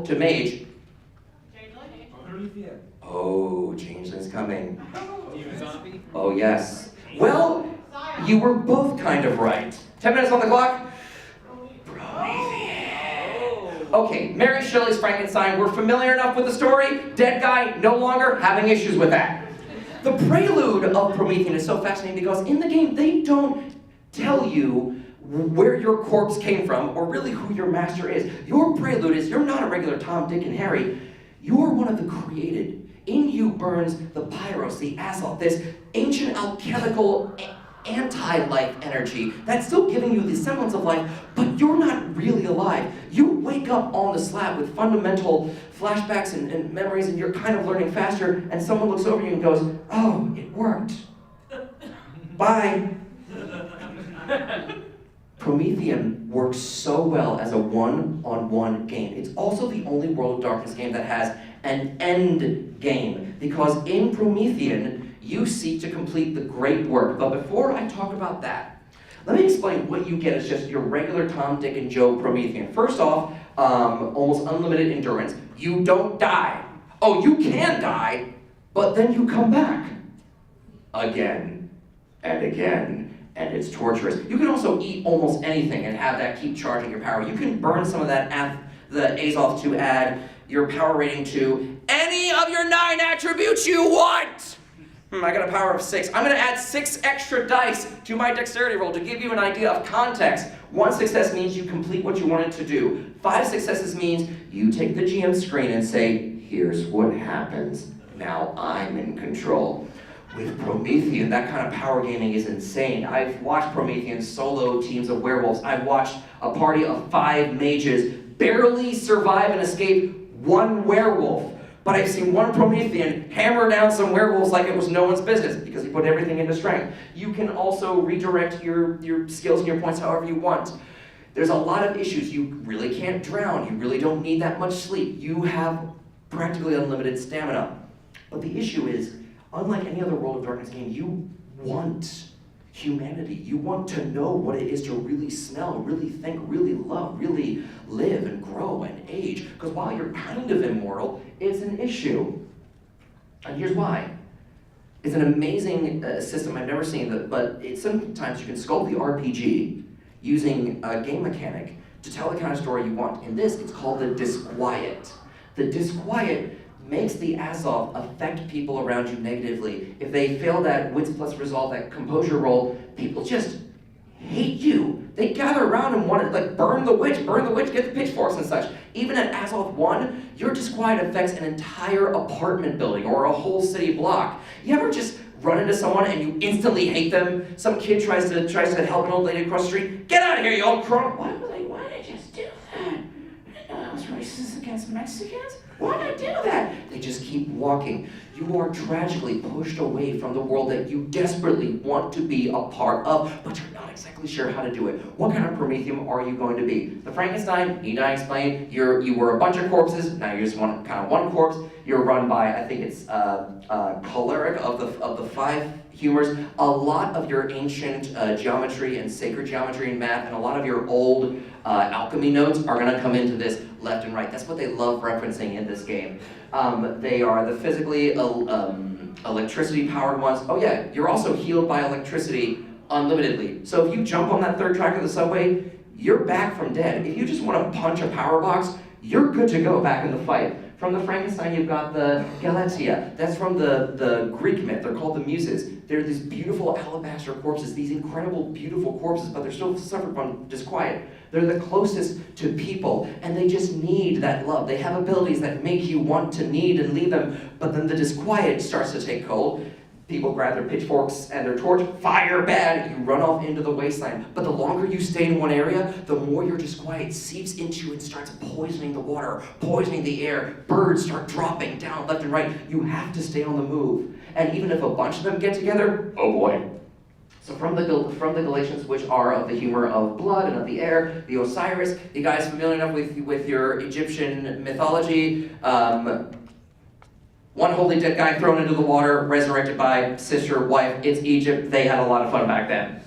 To mage. Promethean. Oh, changeling's coming. Oh yes. Well, you were both kind of right. 10 minutes on the clock. Promethean. Okay, Mary Shelley's Frankenstein. We're familiar enough with the story. Dead guy, no longer having issues with that. The prelude of Promethean is so fascinating because in the game they don't tell you where your corpse came from, or really who your master is. Your prelude is, you're not a regular Tom, Dick, and Harry. You're one of the created. In you burns the Pyros, the Azoth, this ancient alchemical anti-life energy that's still giving you the semblance of life, but you're not really alive. You wake up on the slab with fundamental flashbacks and memories, and you're kind of learning faster, and someone looks over you and goes, oh, it worked. Bye. Promethean works so well as a one-on-one game. It's also the only World of Darkness game that has an end game, because in Promethean, you seek to complete the great work. But before I talk about that, let me explain what you get as just your regular Tom, Dick, and Joe Promethean. First off, almost unlimited endurance. You don't die. Oh, you can die, but then you come back. Again, and again. And it's torturous. You can also eat almost anything and have that keep charging your power. You can burn some of that the Azoth to add your power rating to any of your 9 attributes you want. I got a power of 6. I'm gonna add 6 extra dice to my dexterity roll to give you an idea of context. 1 success means you complete what you wanted to do. 5 successes means you take the GM screen and say, here's what happens. Now I'm in control. With Promethean, that kind of power gaming is insane. I've watched Promethean solo teams of werewolves. I've watched a party of 5 mages barely survive and escape 1 werewolf. But I've seen 1 Promethean hammer down some werewolves like it was no one's business because he put everything into strength. You can also redirect your skills and your points however you want. There's a lot of issues. You really can't drown. You really don't need that much sleep. You have practically unlimited stamina. But the issue is, unlike any other World of Darkness game, you want humanity. You want to know what it is to really smell, really think, really love, really live and grow and age. Because while you're kind of immortal, it's an issue. And here's why. It's an amazing system I've never seen, but sometimes you can sculpt the RPG using a game mechanic to tell the kind of story you want. In this, it's called the disquiet. The disquiet makes the Azoth affect people around you negatively. If they fail that wits plus resolve, that composure roll, people just hate you. They gather around and want to burn the witch, get the pitchforks and such. Even at Azoth 1, your disquiet affects an entire apartment building or a whole city block. You ever just run into someone and you instantly hate them? Some kid tries to help an old lady across the street. Get out of here, you old crook! Why did I just do that? I didn't know I was racist against Mexicans. Why did I do that? They just keep walking. You are tragically pushed away from the world that you desperately want to be a part of, but you're not exactly sure how to do it. What kind of Promethean are you going to be? The Frankenstein, need I explain? You were a bunch of corpses, now you're just one corpse. You're run by, I think it's choleric of the 5 humors. A lot of your ancient geometry and sacred geometry and math, and a lot of your old alchemy notes are going to come into this left and right. That's what they love referencing in this game. They are the physically electricity-powered ones. Oh yeah, you're also healed by electricity unlimitedly. So if you jump on that 3rd track of the subway, you're back from dead. If you just want to punch a power box, you're good to go back in the fight. From the Frankenstein, you've got the Galatea. That's from the Greek myth. They're called the Muses. They're these beautiful alabaster corpses, these incredible, beautiful corpses, but they're still suffered from disquiet. They're the closest to people, and they just need that love. They have abilities that make you want to need and leave them, but then the disquiet starts to take hold. People grab their pitchforks and their torch, fire bad, you run off into the wasteland. But the longer you stay in one area, the more your disquiet seeps into you and starts poisoning the water, poisoning the air. Birds start dropping down left and right. You have to stay on the move. And even if a bunch of them get together, oh boy. So from the Galatians, which are of the humor of blood and of the air, the Osiris, you guys familiar enough with your Egyptian mythology? One holy dead guy thrown into the water, resurrected by sister, wife. It's Egypt. They had a lot of fun back then.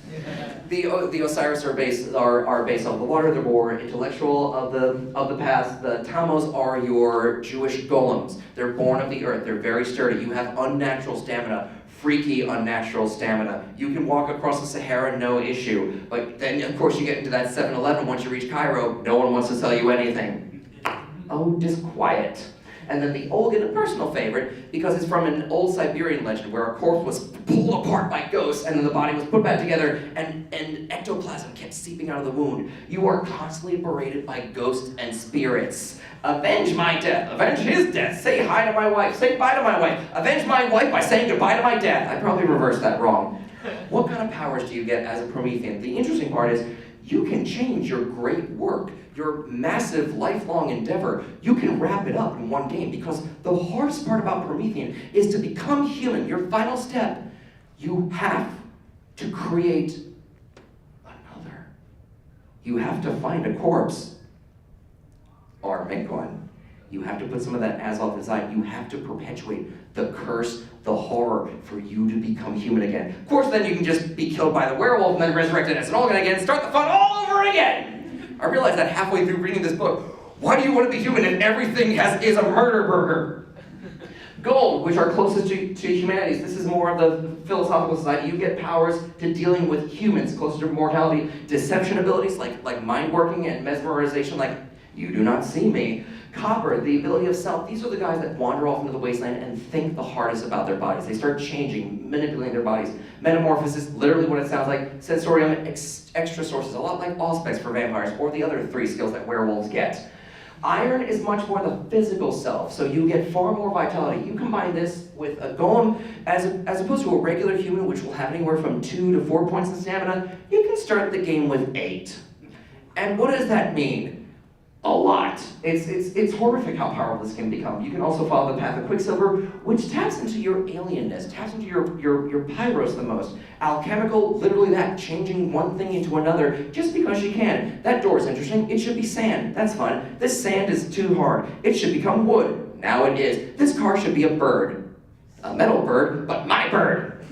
The Osiris are based off the water. They're more intellectual of the past. The Tammuz are your Jewish golems. They're born of the earth. They're very sturdy. You have unnatural stamina. Freaky, unnatural stamina. You can walk across the Sahara, no issue. But then, of course, you get into that 7-Eleven once you reach Cairo. No one wants to sell you anything. Oh, disquiet. And then the Olgan, a personal favorite, because it's from an old Siberian legend where a corpse was pulled apart by ghosts and then the body was put back together and ectoplasm kept seeping out of the wound. You are constantly berated by ghosts and spirits. Avenge my death. Avenge his death. Say hi to my wife. Say bye to my wife. Avenge my wife by saying goodbye to my death. I probably reversed that wrong. What kind of powers do you get as a Promethean? The interesting part is you can change your great work, your massive lifelong endeavor. You can wrap it up in one game, because the hardest part about Promethean is to become human. Your final step, you have to create another. You have to find a corpse or make one. You have to put some of that Azoth inside. You have to perpetuate the curse, the horror, for you to become human again. Of course, then you can just be killed by the werewolf and then resurrected as an Olgan again and start the fun all over again. I realized that halfway through reading this book. Why do you want to be human if everything is a murder burger? Gold, which are closest to humanities. This is more of the philosophical society. You get powers to dealing with humans, closer to mortality. Deception abilities like mind working and mesmerization, like you do not see me. Copper, the ability of self. These are the guys that wander off into the wasteland and think the hardest about their bodies. They start changing, manipulating their bodies. Metamorphosis, literally what it sounds like. Sensorium, extra sources, a lot like Auspex for vampires, or the other 3 skills that werewolves get. Iron is much more the physical self, so you get far more vitality. You combine this with a golem, as opposed to a regular human, which will have anywhere from 2 to 4 points in stamina, you can start the game with 8. And what does that mean? A lot. It's horrific how powerful this can become. You can also follow the path of Quicksilver, which taps into your alienness, taps into your Pyros the most. Alchemical, literally that, changing one thing into another just because you can. That door is interesting. It should be sand. That's fun. This sand is too hard. It should become wood. Now it is. This car should be a bird. A metal bird, but my bird.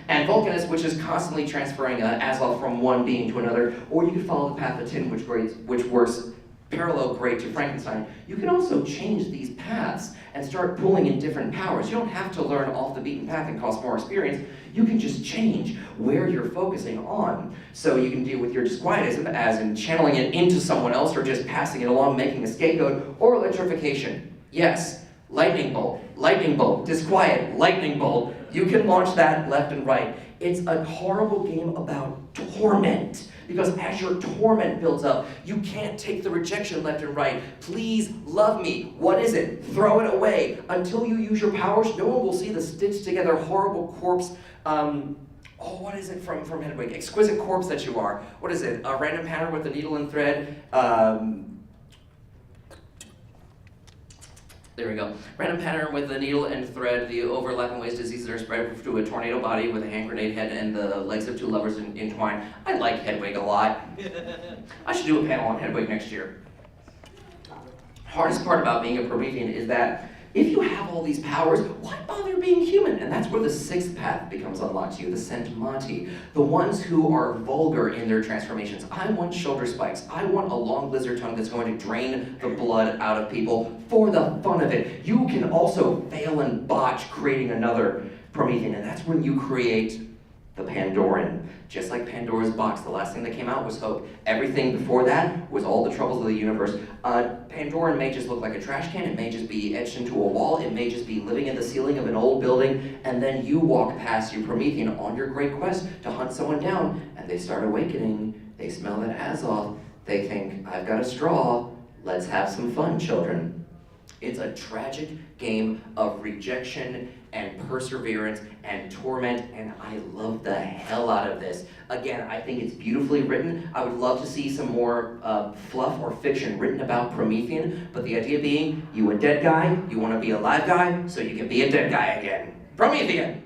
And Vulcanus, which is constantly transferring Azoth from one being to another, or you can follow the path of Tin, which works parallel great to Frankenstein. You can also change these paths and start pulling in different powers. You don't have to learn off the beaten path and cost more experience. You can just change where you're focusing on. So you can deal with your disquietism as in channeling it into someone else or just passing it along, making a scapegoat, or electrification. Yes, lightning bolt, disquiet, lightning bolt. You can launch that left and right. It's a horrible game about torment. Because as your torment builds up, you can't take the rejection left and right. Please love me. What is it? Throw it away. Until you use your powers, no one will see the stitched together horrible corpse. What is it from Hedwig? Exquisite corpse that you are. What is it? A random pattern with a needle and thread. There we go. Random pattern with the needle and thread, the overlapping ways diseases are spread to a tornado body with a hand grenade head and the legs of 2 lovers entwined. I like Hedwig a lot. I should do a panel on Hedwig next year. Hardest part about being a Promethean is that if you have all these powers, why bother being human? And that's where the 6th path becomes unlocked to you, the Sentimenti, the ones who are vulgar in their transformations. I want shoulder spikes. I want a long lizard tongue that's going to drain the blood out of people for the fun of it. You can also fail and botch creating another Promethean, and that's when you create The Pandoran. Just like Pandora's box, the last thing that came out was hope. Everything before that was all the troubles of the universe. Pandoran may just look like a trash can, it may just be etched into a wall, it may just be living in the ceiling of an old building, and then you walk past your Promethean on your great quest to hunt someone down, and they start awakening, they smell that Azoth, they think, I've got a straw, let's have some fun, children. It's a tragic game of rejection and perseverance and torment, and I love the hell out of this. Again, I think it's beautifully written. I would love to see some more fluff or fiction written about Promethean, but the idea being, you a dead guy, you want to be a live guy, so you can be a dead guy again. Promethean!